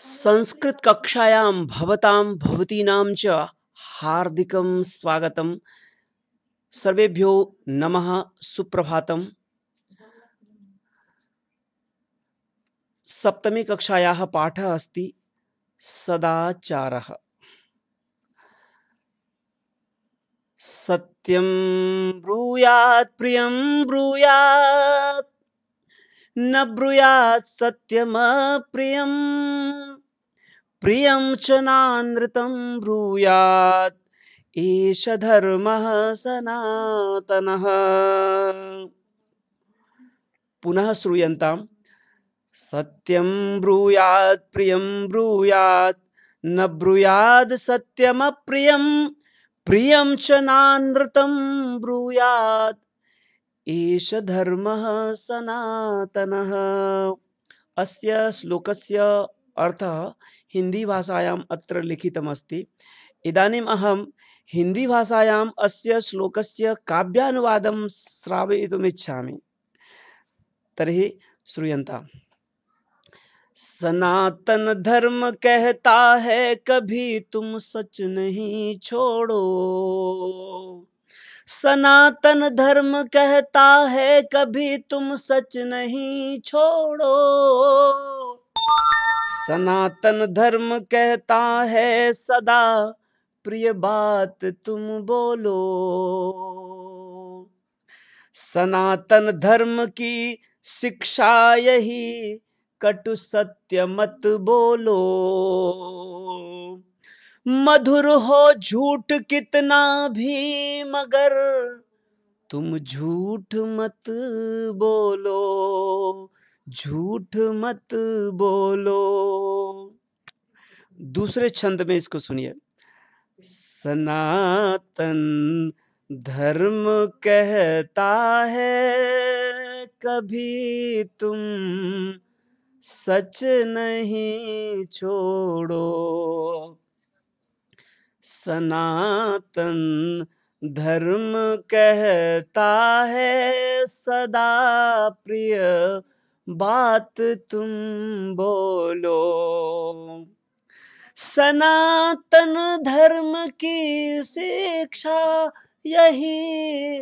संस्कृत कक्षायां भवतां भवतीनां च हार्दिकं स्वागतं। सर्वेभ्यो नमः, सुप्रभातम्। सप्तमी कक्षायाः पाठः अस्ति सदाचारः। सत्यं ब्रूयात् प्रियं ब्रूयात्, न ब्रूयात् सत्यमप्रियम्, प्रियं च नानृतं ब्रूयात्, एष धर्मः सनातनः। पुनः श्रूयन्ताम्। सत्यं ब्रूयात् प्रियं ब्रूयात्, न ब्रूयात् सत्यमप्रियं, प्रियं च नानृतं ब्रूयात्, एष धर्मः सनातनः। अस्य श्लोकस्य अर्थः हिन्दीभाषायाम् अत्र लिखितमस्ति। इदानीम् अहं हिन्दीभाषायाम् अस्य श्लोकस्य काव्यानुवादं श्रावयितुमिच्छामि। तर्हि श्रूयन्ताम्। सनातन धर्म कहता है कभी तुम सच नहीं छोड़ो। सनातन धर्म कहता है कभी तुम सच नहीं छोड़ो। सनातन धर्म कहता है सदा प्रिय बात तुम बोलो। सनातन धर्म की शिक्षा यही कटु सत्य मत बोलो। मधुर हो झूठ कितना भी मगर तुम झूठ मत बोलो। झूठ मत बोलो। दूसरे छंद में इसको सुनिए। सनातन धर्म कहता है कभी तुम सच नहीं छोड़ो। सनातन धर्म कहता है सदा प्रिय बात तुम बोलो। सनातन धर्म की शिक्षा यही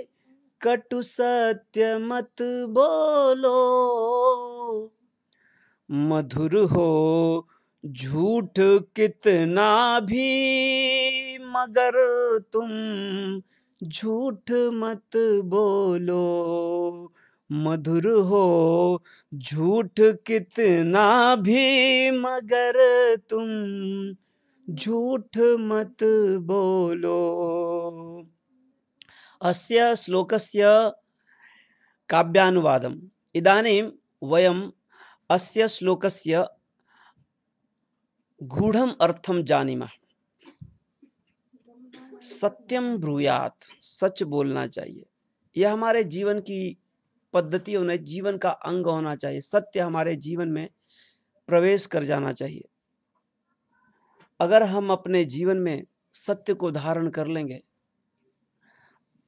कटु सत्य मत बोलो। मधुर हो झूठ कितना भी मगर तुम झूठ मत बोलो। मधुर हो झूठ कितना भी मगर तुम झूठ मत बोलो। अस्य श्लोकस्य काव्यानुवादम्। इदानीं वयम् अस्य श्लोकस्य गूढ़म् अर्थं जानीमः। सत्यं ब्रूयात्, सच बोलना चाहिए। यह हमारे जीवन की पद्धति होना, जीवन का अंग होना चाहिए। सत्य हमारे जीवन में प्रवेश कर जाना चाहिए। अगर हम अपने जीवन में सत्य को धारण कर लेंगे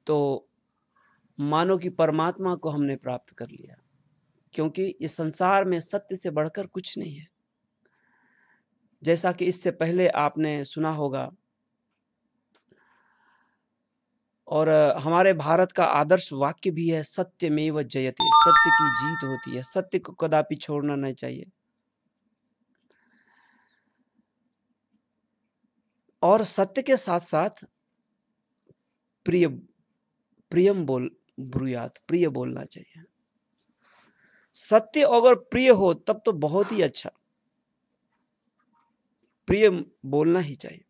तो मानो कि परमात्मा को हमने प्राप्त कर लिया, क्योंकि इस संसार में सत्य से बढ़कर कुछ नहीं है। जैसा कि इससे पहले आपने सुना होगा और हमारे भारत का आदर्श वाक्य भी है, सत्यमेव जयते। सत्य की जीत होती है। सत्य को कदापि छोड़ना नहीं चाहिए। और सत्य के साथ साथ प्रियम ब्रूयात, प्रिय बोलना चाहिए। सत्य अगर प्रिय हो तब तो बहुत ही अच्छा, प्रिय बोलना ही चाहिए।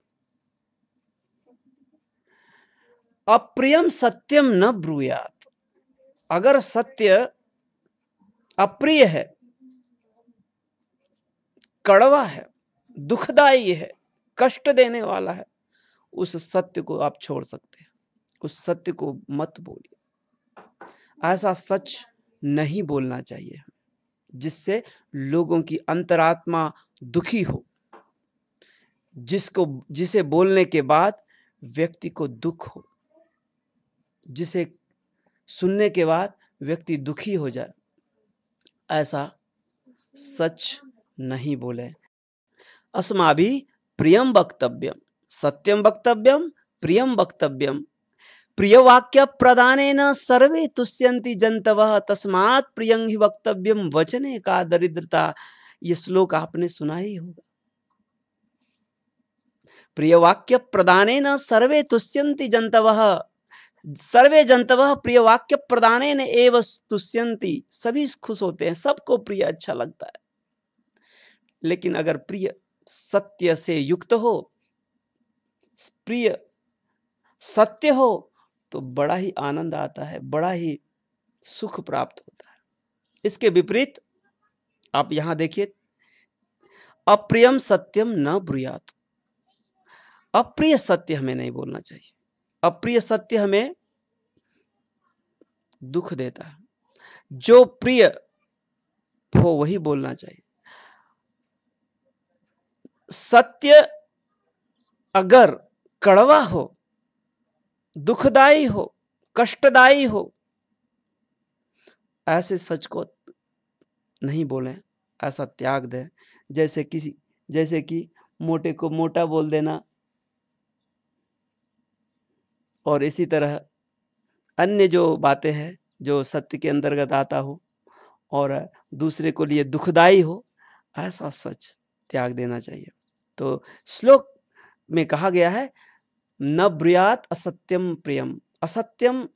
अप्रियम सत्यम न ब्रूयात। अगर सत्य अप्रिय है, कड़वा है, दुखदाई है, कष्ट देने वाला है, उस सत्य को आप छोड़ सकते हैं। उस सत्य को मत बोलिए। ऐसा सच नहीं बोलना चाहिए जिससे लोगों की अंतरात्मा दुखी हो, जिसे बोलने के बाद व्यक्ति को दुख हो, जिसे सुनने के बाद व्यक्ति दुखी हो जाए। ऐसा सच नहीं बोले। अस्माभिः प्रियं वक्तव्यं, सत्यं वक्तव्यं, प्रियं वक्तव्यं। प्रियवाक्य प्रदानेन सर्वे तुष्यन्ति जन्तवः, तस्मात् प्रियं हि वक्तव्यं, वचने का दरिद्रता। ये श्लोक आपने सुना ही होगा। प्रियवाक्य प्रदानेन सर्वे तुष्यन्ति जन्तवः, सर्वे जन्तवः प्रियवाक्य प्रदानेन एव तुष्यन्ति। सभी खुश होते हैं, सबको प्रिय अच्छा लगता है। लेकिन अगर प्रिय सत्य से युक्त हो, प्रिय सत्य हो, तो बड़ा ही आनंद आता है, बड़ा ही सुख प्राप्त होता है। इसके विपरीत आप यहां देखिए, अप्रियम सत्यम न ब्रूयात। अप्रिय सत्य हमें नहीं बोलना चाहिए। अप्रिय सत्य हमें दुख देता है। जो प्रिय हो वही बोलना चाहिए। सत्य अगर कड़वा हो, दुखदाई हो, कष्टदायी हो, ऐसे सच को नहीं बोलें, ऐसा त्याग दें। जैसे कि मोटे को मोटा बोल देना, और इसी तरह अन्य जो बातें हैं जो सत्य के अंतर्गत आता हो और दूसरे को लिए दुखदाई हो, ऐसा सच त्याग देना चाहिए। तो श्लोक में कहा गया है, न ब्रूयात असत्यम प्रियम, असत्यम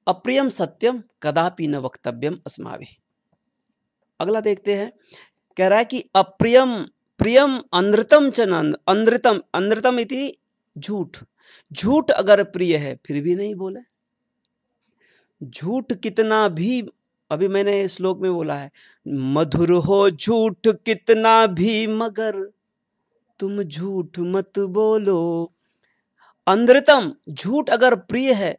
अप्रियम सत्यम कदापि न वक्तव्यम अस्माभिः। अगला देखते हैं, कह रहा है कि अप्रियम प्रियम अनृतम च न अनृतम, अनृतम इति झूठ। झूठ अगर प्रिय है फिर भी नहीं बोले। झूठ कितना भी, अभी मैंने श्लोक में बोला है, मधुर हो झूठ कितना भी मगर तुम झूठ मत बोलो। अनृतम, झूठ अगर प्रिय है,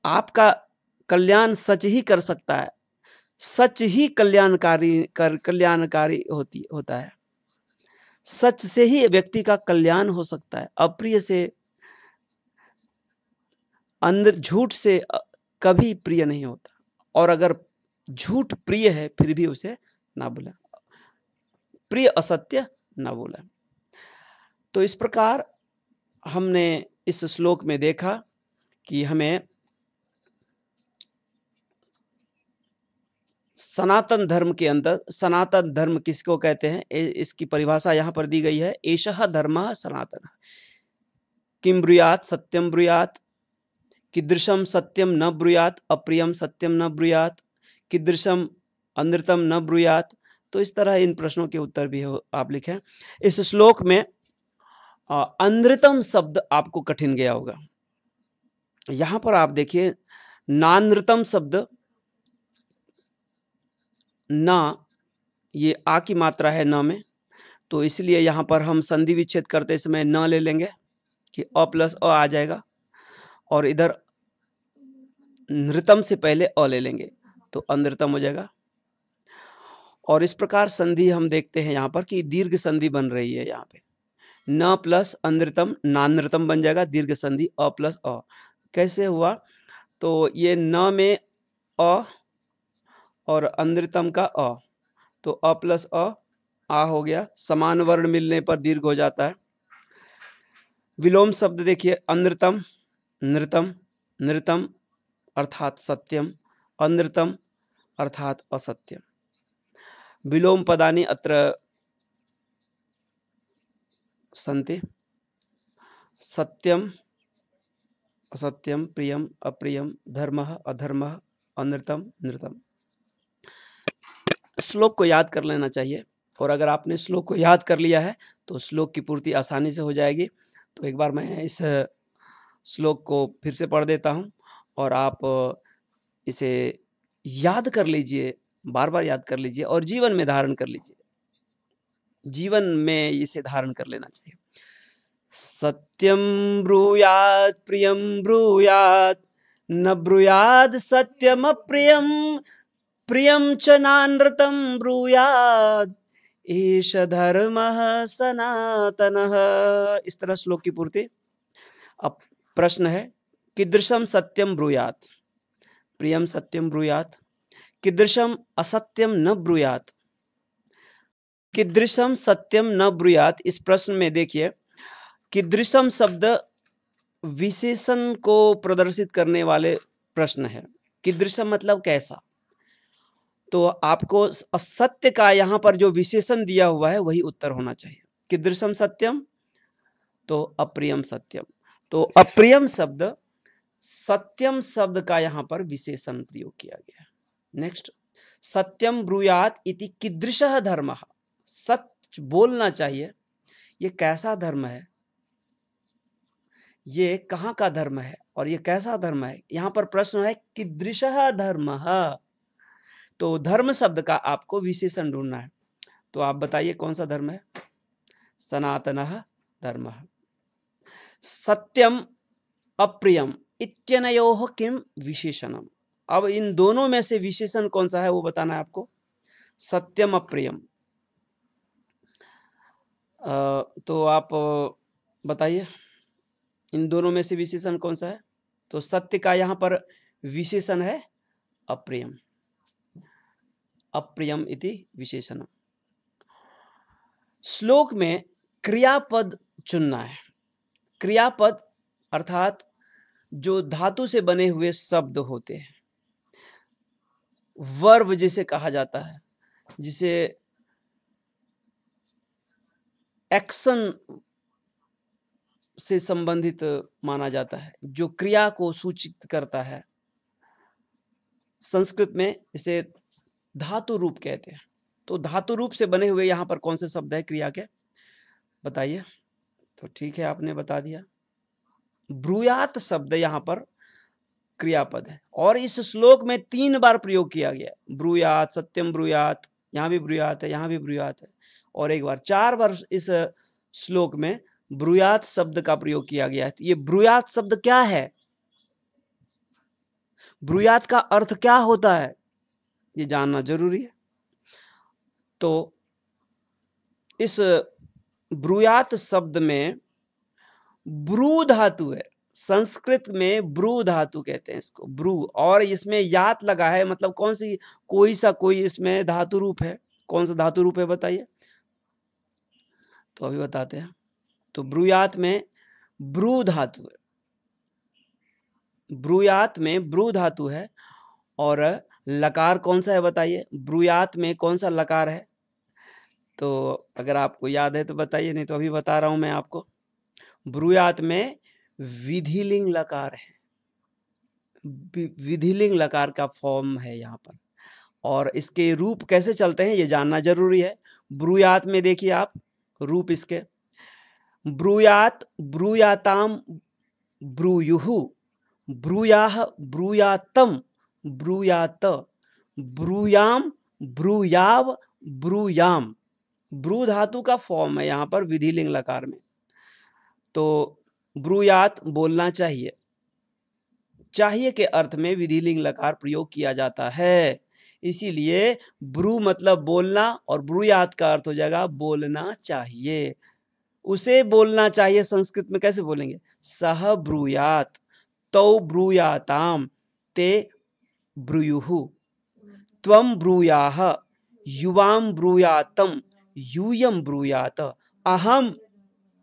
आपका कल्याण सच ही कर सकता है, सच ही कल्याणकारी होता है। सच से ही व्यक्ति का कल्याण हो सकता है। अप्रिय से, अंदर झूठ से कभी प्रिय नहीं होता। और अगर झूठ प्रिय है फिर भी उसे ना बोला, प्रिय असत्य ना बोला। तो इस प्रकार हमने इस श्लोक में देखा कि हमें सनातन धर्म के अंदर, सनातन धर्म किसको कहते हैं, इसकी परिभाषा यहाँ पर दी गई है, एषः धर्मः सनातनः। किं ब्रूयात् सत्यं ब्रूयात्, कीदृशं सत्यं न ब्रूयात्, अप्रियं सत्यं न ब्रूयात्, कीदृशं अनृतम न ब्रूयात्। तो इस तरह इन प्रश्नों के उत्तर भी आप लिखें। इस श्लोक में अनृतम शब्द आपको कठिन गया होगा। यहां पर आप देखिए, नानृतम शब्द, ना ये आ की मात्रा है न में, तो इसलिए यहाँ पर हम संधि विच्छेद करते समय न ले लेंगे कि अ प्लस अ आ जाएगा, और इधर नृतम से पहले अ ले लेंगे तो अनृतम हो जाएगा। और इस प्रकार संधि हम देखते हैं यहाँ पर कि दीर्घ संधि बन रही है। यहाँ पे न प्लस अनृतम नानृतम बन जाएगा, दीर्घ संधि अ प्लस अ। कैसे हुआ, तो ये न में अ और अनृतम का अ, तो अ प्लस अ आ हो गया। समान वर्ण मिलने पर दीर्घ हो जाता है। विलोम शब्द देखिए, अनृतम नृतम, नृतम अर्थात सत्यम, अनृतम अर्थात असत्यम। विलोम पदानि अत्र सन्ति, सत्यम असत्यम, प्रियम अप्रियम, धर्मः अधर्मः, अनृतम नृतम। श्लोक को याद कर लेना चाहिए, और अगर आपने श्लोक को याद कर लिया है तो श्लोक की पूर्ति आसानी से हो जाएगी। तो एक बार मैं इस श्लोक को फिर से पढ़ देता हूँ, और आप इसे याद कर लीजिए, बार-बार याद कर लीजिए और जीवन में धारण कर लीजिए। जीवन में इसे धारण कर लेना चाहिए। सत्यं ब्रूयात् प्रियं ब्रूयात्, न ब्रूयात् सत्यमप्रियं, प्रियं च नानृतं ब्रूयात्, एष धर्मः सनातनः। इस तरह श्लोक की पूर्ति। अब प्रश्न है, कीदृशं सत्यं ब्रूयात्, प्रियं सत्यं ब्रूयात्, कीदृशं असत्यं न ब्रूयात्। कीदृशम सत्यम न ब्रूयात, इस प्रश्न में देखिए कीदृशम शब्द विशेषण को प्रदर्शित करने वाले प्रश्न है। कीदृशम मतलब कैसा, तो आपको सत्य का यहाँ पर जो विशेषण दिया हुआ है वही उत्तर होना चाहिए। कीदृशम सत्यम तो अप्रियम सत्यम, तो अप्रियम शब्द सत्यम शब्द का यहाँ पर विशेषण प्रयोग किया गया। नेक्स्ट, सत्यम ब्रूयात इति कीदृशः धर्मः, सच बोलना चाहिए, ये कैसा धर्म है, ये कहाँ का धर्म है और ये कैसा धर्म है। यहाँ पर प्रश्न है कीदृशः धर्मः, तो धर्म शब्द का आपको विशेषण ढूंढना है। तो आप बताइए कौन सा धर्म है, सनातनः धर्मः। सत्यम अप्रियम इत्यनयोः किम विशेषणम, अब इन दोनों में से विशेषण कौन सा है वो बताना है आपको। सत्यम अप्रियम, तो आप बताइए इन दोनों में से विशेषण कौन सा है। तो सत्य का यहाँ पर विशेषण है अप्रियम, अप्रियम इति विशेषणम। श्लोक में क्रियापद चुनना है। क्रियापद अर्थात जो धातु से बने हुए शब्द होते हैं, वर्ब जिसे कहा जाता है, जिसे एक्शन से संबंधित माना जाता है, जो क्रिया को सूचित करता है, संस्कृत में इसे धातु रूप कहते हैं। तो धातु रूप से बने हुए यहाँ पर कौन से शब्द है क्रिया के, बताइए। तो ठीक है, आपने बता दिया। ब्रूयात शब्द यहाँ पर क्रियापद है और इस श्लोक में 3 बार प्रयोग किया गया। ब्रूयात, सत्यम ब्रूयात, यहाँ भी ब्रूयात है, यहाँ भी ब्रूयात है, और एक बार 4 बार इस श्लोक में ब्रूयात शब्द का प्रयोग किया गया है। ये ब्रूयात शब्द क्या है, ब्रूयात का अर्थ क्या होता है, ये जानना जरूरी है। तो इस ब्रूयात शब्द में ब्रू धातु है, संस्कृत में ब्रू धातु कहते हैं इसको, ब्रू, और इसमें यात लगा है, मतलब कौन सी, कोई इसमें धातु रूप है। कौन सा धातु रूप है बताइए, तो अभी बताते हैं। तो ब्रूयात में ब्रू धातु है, ब्रूयात में ब्रू धातु है, और लकार कौन सा है बताइए, ब्रूयात में कौन सा लकार है। तो अगर आपको याद है तो बताइए, नहीं तो अभी बता रहा हूं मैं आपको। ब्रूयात में विधिलिंग लकार है, विधिलिंग लकार का फॉर्म है यहाँ पर, और इसके रूप कैसे चलते हैं ये जानना जरूरी है। ब्रूयात में देखिए आप रूप इसके, ब्रूयात, ब्रूयाताम, ब्रूयुः, ब्रूयाः, ब्रूयातम, ब्रूयात, ब्रूयाम, ब्रूयाव, ब्रूयाम। ब्रू धातु का फॉर्म है यहाँ पर विधिलिंग लकार में। तो ब्रूयात बोलना चाहिए, चाहिए के अर्थ में विधिलिंग लकार प्रयोग किया जाता है, इसीलिए ब्रू मतलब बोलना और ब्रूयात का अर्थ हो जाएगा बोलना चाहिए। उसे बोलना चाहिए संस्कृत में कैसे बोलेंगे, सह ब्रूयात, तौ ब्रूयाताम, ते ब्रूयुः, त्वं ब्रूयाः, युवां ब्रूयातम, यूयं ब्रूयात, अहम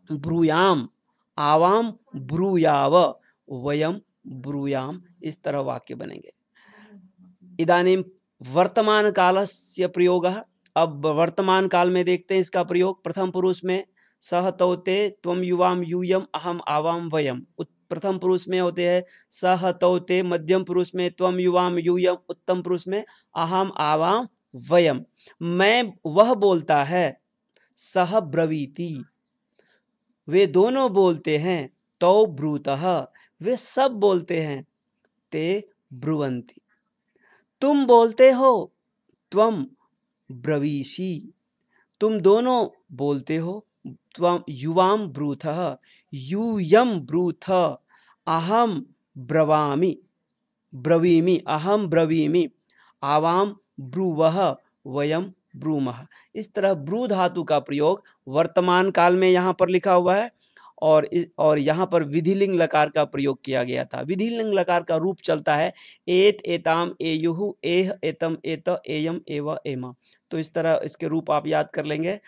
ब्रूयाम, आवाम ब्रूयाव, वयम ब्रूयाम। इस तरह वाक्य बनेंगे। इदानीं वर्तमान कालस्य प्रयोगः, अब वर्तमान काल में देखते हैं इसका प्रयोग। प्रथम पुरुष में सह तौ ते, त्वं युवाम यूयम, अहम आवाम वयम। प्रथम पुरुष में होते हैं सह तौ ते, मध्यम पुरुष में त्वं युवाम यूयम, उत्तम पुरुष में अहम आवाम वयम। मैं वह बोलता है, सह ब्रवीति, वे दोनों बोलते हैं, तौ ब्रूतः, वे सब बोलते हैं, ते ब्रुवन्ति, तुम बोलते हो, त्वं ब्रवीषि, तुम दोनों बोलते हो, त्वं युवाम ब्रूथः, यूयम ब्रूथ, अहम ब्रवामि, ब्रवीमि, अहम ब्रवीमि, आवाम ब्रुवः, वयम ब्रूमः। इस तरह ब्रू धातु का प्रयोग वर्तमान काल में यहाँ पर लिखा हुआ है, और यहाँ पर विधिलिंग लकार का प्रयोग किया गया था। विधिलिंग लकार का रूप चलता है एत, एताम, एयुः, एह, एतम, एत, एयम, एव, एमा। तो इस तरह इसके रूप आप याद कर लेंगे।